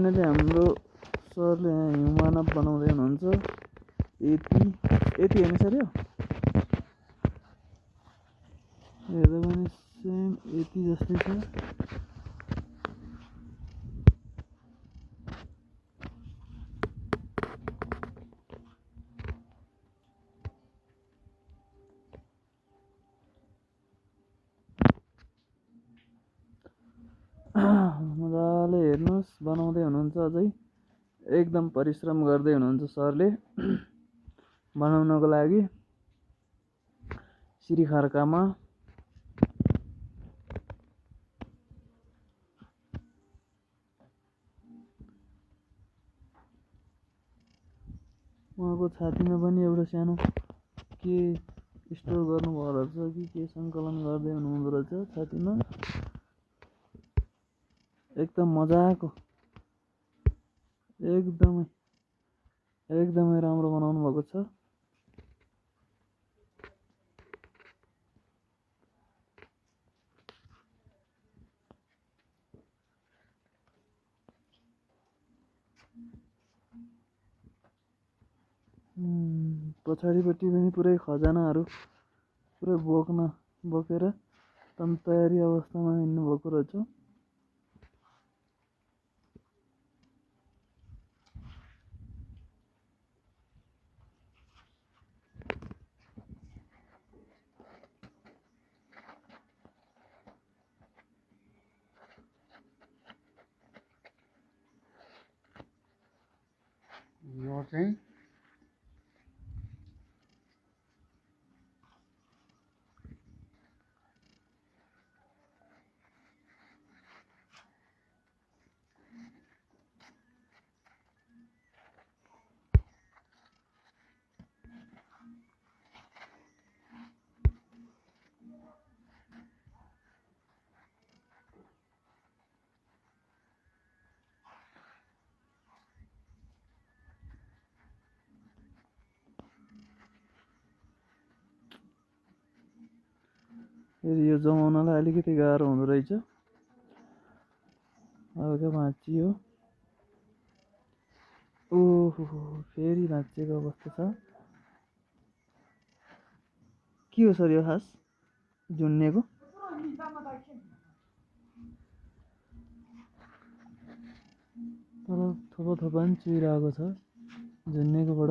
Finally हाम्रो सरले यहाँ ह्युमानअप बनाउँदै हुनुहुन्छ। यति होइन सर, यो हेर्दा पनि सेम यति जस्तै छ। मजाले हेर्नुहोस्, बनाउँदै हुनुहुन्छ अझै एकदम परिश्रम गर्दै हुनुहुन्छ सरले बनाउनको लागि। सिरी खर्कामा उहाँको छातीमा पनि एउटा सानो के स्टोर गर्नुभएको रहेछ कि के सङ्कलन गर्दै हुनुहुँदो रहेछ छातीमा। एकदम मजाको, एकदमै राम्रो बनाउनु भएको छ। पछाडिपट्टि पनि पुरै खजानाहरू पुरै बोकेर एकदम तयारी अवस्थामा हिँड्नुभएको रहेछ। यो चाहिँ फेरि यो जमाउनलाई अलिकति गाह्रो हुँदो रहेछ। हल्का भाँचियो। ओहो, फेरि भाँचिएको अवस्था छ। के हो सर यो खास झुन्नेको? तर थोपा पनि चुहिरहेको छ झुन्नेकोबाट।